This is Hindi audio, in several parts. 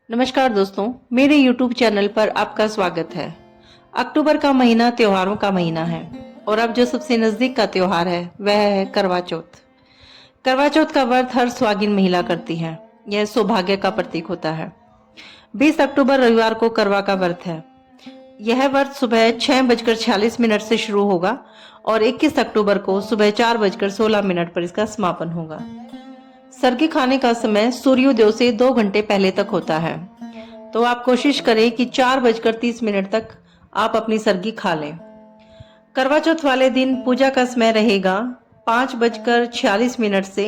नमस्कार दोस्तों, मेरे YouTube चैनल पर आपका स्वागत है। अक्टूबर का महीना त्योहारों का महीना है और अब जो सबसे नजदीक का त्योहार है वह है करवा चौथ। करवा चौथ का व्रत हर सुहागिन महिला करती है। यह सौभाग्य का प्रतीक होता है। 20 अक्टूबर रविवार को करवा का व्रत है। यह व्रत सुबह 6:46 से शुरू होगा और 21 अक्टूबर को सुबह 4:16 पर इसका समापन होगा। सरगी खाने का समय सूर्योदय से 2 घंटे पहले तक होता है, तो आप कोशिश करें कि 4:30 तक आप अपनी सरगी खा लें। करवा चौथ वाले दिन पूजा का समय रहेगा 5:46 से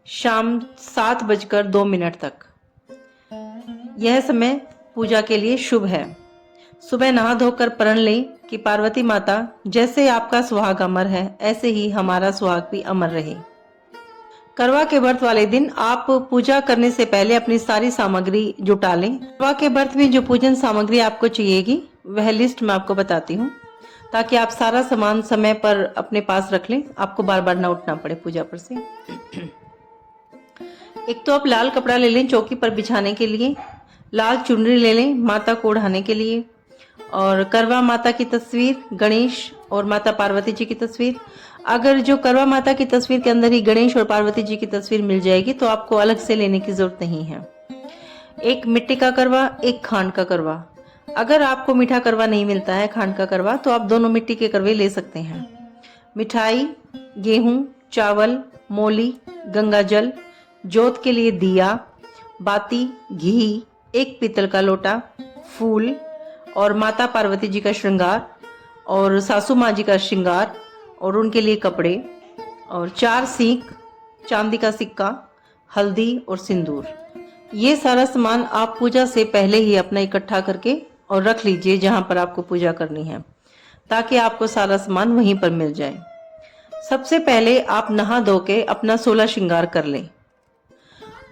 शाम 7:02 तक। यह समय पूजा के लिए शुभ है। सुबह नहा धोकर प्रण लें कि पार्वती माता, जैसे आपका सुहाग अमर है ऐसे ही हमारा सुहाग भी अमर रहे। करवा के व्रत वाले दिन आप पूजा करने से पहले अपनी सारी सामग्री जुटा लें। करवा के व्रत में जो पूजन सामग्री आपको चाहिएगी वह लिस्ट मैं आपको बताती हूँ, ताकि आप सारा सामान समय पर अपने पास रख लें, आपको बार बार ना उठना पड़े पूजा पर से। एक तो आप लाल कपड़ा ले लें चौकी पर बिछाने के लिए, लाल चुनरी ले लें माता को ओढ़ाने के लिए, और करवा माता की तस्वीर, गणेश और माता पार्वती जी की तस्वीर। अगर जो करवा माता की तस्वीर के अंदर ही गणेश और पार्वती जी की तस्वीर मिल जाएगी तो आपको अलग से लेने की जरूरत नहीं है। एक मिट्टी का करवा, एक खांड का करवा। अगर आपको मीठा करवा नहीं मिलता है, खांड का करवा, तो आप दोनों मिट्टी के करवे ले सकते हैं। मिठाई, गेहूं, चावल, मोली, गंगा जल, जोत के लिए दिया, बाती, घी, एक पीतल का लोटा, फूल और माता पार्वती जी का श्रृंगार और सासू माँ जी का श्रृंगार और उनके लिए कपड़े और 4 सीख, चांदी का सिक्का, हल्दी और सिंदूर। ये सारा सामान आप पूजा से पहले ही अपना इकट्ठा करके और रख लीजिए जहां पर आपको पूजा करनी है, ताकि आपको सारा सामान वहीं पर मिल जाए। सबसे पहले आप नहा धो के अपना 16 श्रृंगार कर लें।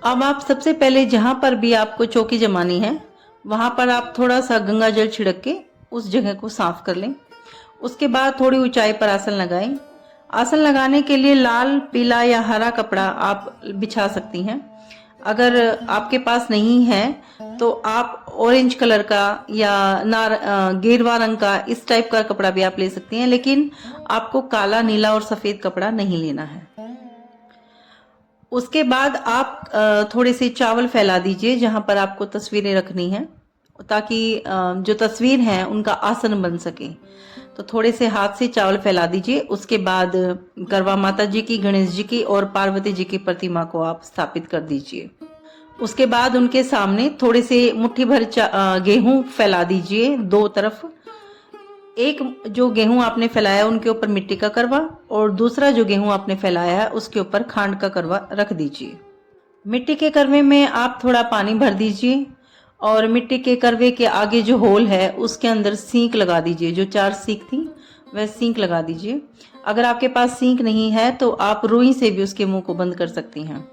अब आप सबसे पहले जहां पर भी आपको चौकी जमानी है वहां पर आप थोड़ा सा गंगा जल छिड़क के उस जगह को साफ कर लें। उसके बाद थोड़ी ऊंचाई पर आसन लगाएं। आसन लगाने के लिए लाल, पीला या हरा कपड़ा आप बिछा सकती हैं। अगर आपके पास नहीं है तो आप ऑरेंज कलर का या गेरुआ रंग का, इस टाइप का कपड़ा भी आप ले सकती हैं, लेकिन आपको काला, नीला और सफेद कपड़ा नहीं लेना है। उसके बाद आप थोड़े से चावल फैला दीजिए जहां पर आपको तस्वीरें रखनी है, ताकि जो तस्वीर है उनका आसन बन सके। तो थोड़े से हाथ से चावल फैला दीजिए। उसके बाद करवा माता जी की, गणेश जी की और पार्वती जी की प्रतिमा को आप स्थापित कर दीजिए। उसके बाद उनके सामने थोड़े से मुट्ठी भर गेहूं फैला दीजिए दो तरफ। एक जो गेहूं आपने फैलाया उनके ऊपर मिट्टी का करवा और दूसरा जो गेहूं आपने फैलाया है उसके ऊपर खांड का करवा रख दीजिए। मिट्टी के करवे में आप थोड़ा पानी भर दीजिए और मिट्टी के करवे के आगे जो होल है उसके अंदर सींक लगा दीजिए। जो 4 सींक थी वह सींक लगा दीजिए। अगर आपके पास सींक नहीं है तो आप रुई से भी उसके मुंह को बंद कर सकती हैं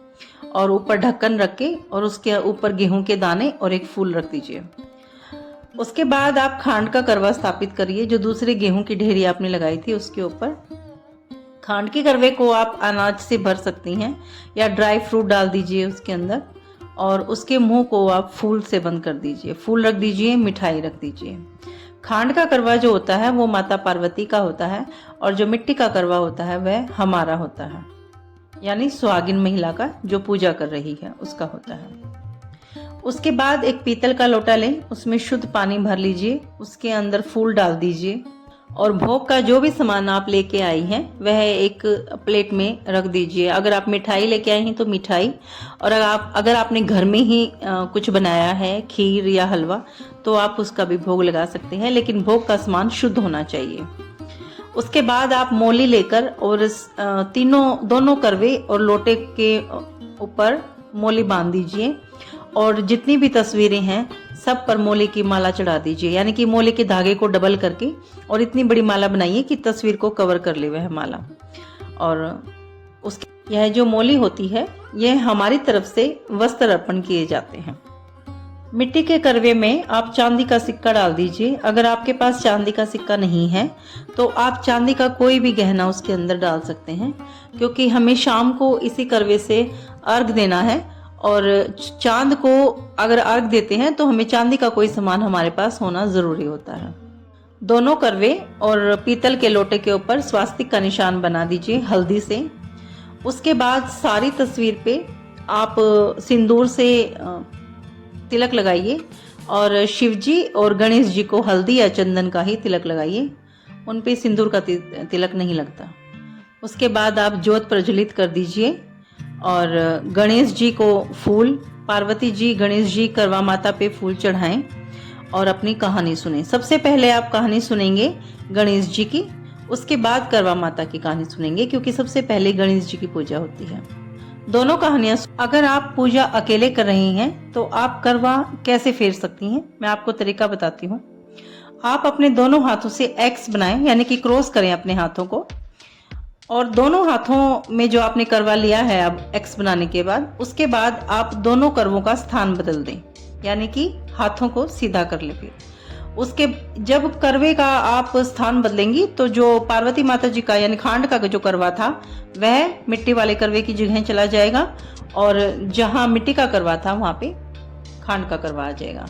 और ऊपर ढक्कन रख के और उसके ऊपर गेहूं के दाने और एक फूल रख दीजिए। उसके बाद आप खांड का करवा स्थापित करिए। जो दूसरे गेहूं की ढेरी आपने लगाई थी उसके ऊपर खांड के करवे को आप अनाज से भर सकती हैं या ड्राई फ्रूट डाल दीजिए उसके अंदर, और उसके मुंह को आप फूल से बंद कर दीजिए। फूल रख दीजिए, मिठाई रख दीजिए। खांड का करवा जो होता है वो माता पार्वती का होता है और जो मिट्टी का करवा होता है वह हमारा होता है, यानी सुहागिन महिला का जो पूजा कर रही है उसका होता है। उसके बाद एक पीतल का लोटा लें, उसमें शुद्ध पानी भर लीजिए, उसके अंदर फूल डाल दीजिए और भोग का जो भी सामान आप लेके आई हैं वह एक प्लेट में रख दीजिए। अगर आप मिठाई लेके आई हैं तो मिठाई, और अगर आपने घर में ही कुछ बनाया है, खीर या हलवा, तो आप उसका भी भोग लगा सकते हैं, लेकिन भोग का सामान शुद्ध होना चाहिए। उसके बाद आप मोली लेकर और दोनों करवे और लोटे के ऊपर मोली बांध दीजिए और जितनी भी तस्वीरें हैं सब पर मोले की माला चढ़ा दीजिए, यानी कि मोले के धागे को डबल करके और इतनी बड़ी माला बनाइए कि तस्वीर को कवर कर ले वह माला। और उसकी यह जो मोली होती है यह हमारी तरफ से वस्त्र अर्पण किए जाते हैं। मिट्टी के करवे में आप चांदी का सिक्का डाल दीजिए। अगर आपके पास चांदी का सिक्का नहीं है तो आप चांदी का कोई भी गहना उसके अंदर डाल सकते हैं, क्योंकि हमें शाम को इसी करवे से अर्घ देना है और चांद को अगर अर्घ देते हैं तो हमें चांदी का कोई सामान हमारे पास होना जरूरी होता है। दोनों करवे और पीतल के लोटे के ऊपर स्वास्तिक का निशान बना दीजिए हल्दी से। उसके बाद सारी तस्वीर पे आप सिंदूर से तिलक लगाइए और शिव जी और गणेश जी को हल्दी या चंदन का ही तिलक लगाइए, उन पे सिंदूर का तिलक नहीं लगता। उसके बाद आप ज्योत प्रज्वलित कर दीजिए और गणेश जी को फूल, पार्वती जी गणेश जी करवा माता पे फूल चढ़ाएं और अपनी कहानी सुने। सबसे पहले आप कहानी सुनेंगे गणेश जी की, उसके बाद करवा माता की कहानी सुनेंगे, क्योंकि सबसे पहले गणेश जी की पूजा होती है। दोनों कहानियां अगर आप पूजा अकेले कर रही हैं तो आप करवा कैसे फेर सकती हैं, मैं आपको तरीका बताती हूँ। आप अपने दोनों हाथों से एक्स बनाएं, यानी कि क्रॉस करें अपने हाथों को, और दोनों हाथों में जो आपने करवा लिया है अब एक्स बनाने के बाद, उसके बाद आप दोनों करवों का स्थान बदल दें, यानी कि हाथों को सीधा कर ले। फिर उसके जब करवे का आप स्थान बदलेंगी तो जो पार्वती माता जी का यानी खांड का जो करवा था वह मिट्टी वाले करवे की जगह चला जाएगा और जहां मिट्टी का करवा था वहां पे खांड का करवा आ जाएगा।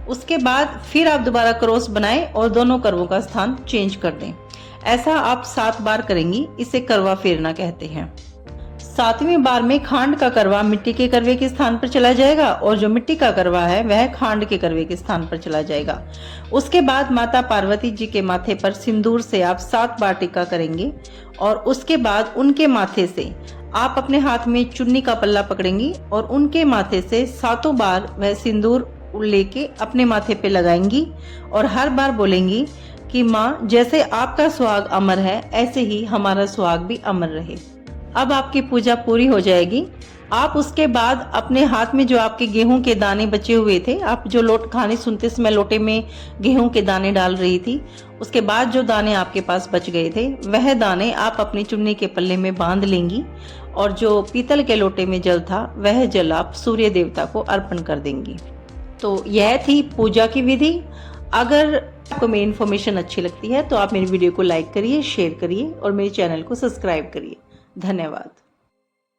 उसके बाद फिर आप दोबारा क्रॉस बनाएं और दोनों करवों का स्थान चेंज कर दें। ऐसा आप 7 बार करेंगी, इसे करवा फेरना कहते हैं। 7वीं बार में खांड का करवा मिट्टी के करवे के स्थान पर चला जाएगा और जो मिट्टी का करवा है वह खांड के करवे के स्थान पर चला जाएगा। उसके बाद माता पार्वती जी के माथे पर सिंदूर से आप 7 बार टिक्का करेंगे और उसके बाद उनके माथे से आप अपने हाथ में चुन्नी का पल्ला पकड़ेंगी और उनके माथे से 7 बार वह सिंदूर लेके अपने माथे पे लगाएंगी और हर बार बोलेंगी कि माँ, जैसे आपका सुहाग अमर है ऐसे ही हमारा सुहाग भी अमर रहे। अब आपकी पूजा पूरी हो जाएगी। आप उसके बाद अपने हाथ में जो आपके गेहूं के दाने बचे हुए थे, आप जो कहानी सुनते समय लोटे में गेहूं के दाने डाल रही थी, उसके बाद जो दाने आपके पास बच गए थे वह दाने आप अपनी चुन्नी के पल्ले में बांध लेंगी और जो पीतल के लोटे में जल था वह जल आप सूर्य देवता को अर्पण कर देंगी। तो यह थी पूजा की विधि। अगर आपको मेरी इन्फॉर्मेशन अच्छी लगती है तो आप मेरी वीडियो को लाइक करिए, शेयर करिए और मेरे चैनल को सब्सक्राइब करिए। धन्यवाद।